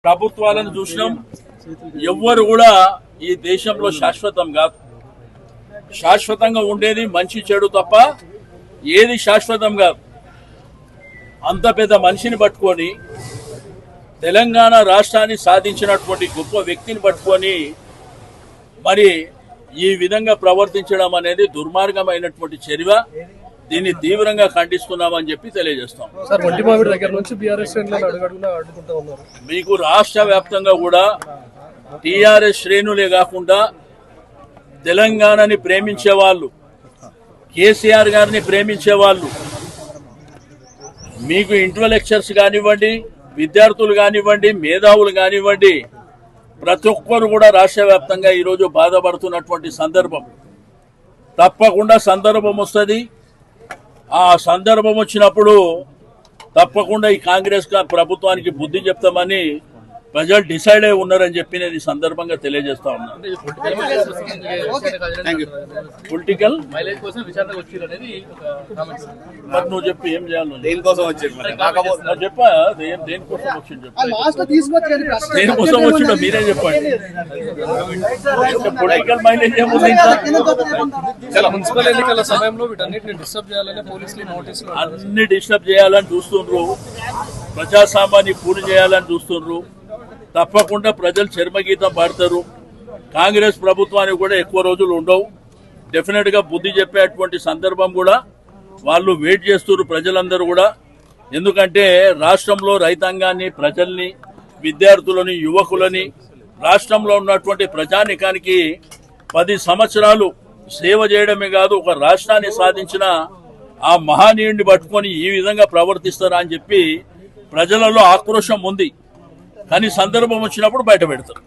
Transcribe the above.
ప్రభుత్వాలను చూసినాం. ఎవ్వరు కూడా ఈ దేశంలో శాశ్వతం కాదు. శాశ్వతంగా ఉండేది మంచి చెడు తప్ప ఏది శాశ్వతం కాదు. అంత పెద్ద మనిషిని పట్టుకొని తెలంగాణ రాష్ట్రాన్ని సాధించినటువంటి గొప్ప వ్యక్తిని పట్టుకొని మరి ఈ విధంగా ప్రవర్తించడం అనేది దుర్మార్గమైనటువంటి చర్య. దీన్ని తీవ్రంగా ఖండిస్తున్నామని చెప్పి తెలియజేస్తాం. మీకు రాష్ట్ర వ్యాప్తంగా కూడా టీఆర్ఎస్ శ్రేణులే కాకుండా తెలంగాణని ప్రేమించే వాళ్ళు, కేసీఆర్ గారిని ప్రేమించే వాళ్ళు, మీకు ఇంటలెక్చువల్స్ కానివ్వండి, విద్యార్థులు కానివ్వండి, మేధావులు కానివ్వండి, ప్రతి ఒక్కరు కూడా రాష్ట్ర వ్యాప్తంగా ఈరోజు బాధపడుతున్నటువంటి సందర్భం. తప్పకుండా సందర్భం వస్తుంది. ఆ సందర్భం వచ్చినప్పుడు తప్పకుండా ఈ కాంగ్రెస్ ప్రభుత్వానికి బుద్ధి చెప్తామని ప్రజలు డిసైడ్ అయి ఉన్నారని చెప్పి నేను ఈ సందర్భంగా తెలియజేస్తా ఉన్నాను. పొలిటికల్ మరి నువ్వు చెప్పి ఏం చేయాలి, దేనికోసం చెప్పా, దేనికోసం వచ్చింది దేనికోసం వచ్చిందో మీరే చెప్పండి. పొలిటికల్ మైలేజ్ ఏముంది? మున్సిపల్ ఎన్నికల సమయంలో వీటన్నిటిని డిస్టర్బ్ చేయాలని పోలీసులు నోటీసులు అన్ని డిస్టర్బ్ చేయాలని చూస్తుండ్రు, ప్రజాస్వామ్యాన్ని పూర్తి చేయాలని చూస్తుండ్రు. తప్పకుండా ప్రజలు చర్మగీతం పాడతారు. కాంగ్రెస్ ప్రభుత్వానికి కూడా ఎక్కువ రోజులు ఉండవు. డెఫినెట్ గా బుద్ధి చెప్పేటువంటి సందర్భం కూడా వాళ్ళు వెయిట్ చేస్తున్నారు ప్రజలందరూ కూడా. ఎందుకంటే రాష్ట్రంలో రైతాంగాన్ని, ప్రజల్ని, విద్యార్థులని, యువకులని, రాష్ట్రంలో ఉన్నటువంటి ప్రజానికానికి 10 సంవత్సరాలు సేవ చేయడమే కాదు, ఒక రాష్ట్రాన్ని సాధించిన ఆ మహానీయుడిని పట్టుకొని ఈ విధంగా ప్రవర్తిస్తారా అని చెప్పి ప్రజలలో ఆక్రోశం ఉంది. కానీ సందర్భం వచ్చినప్పుడు బయట పెడతారు.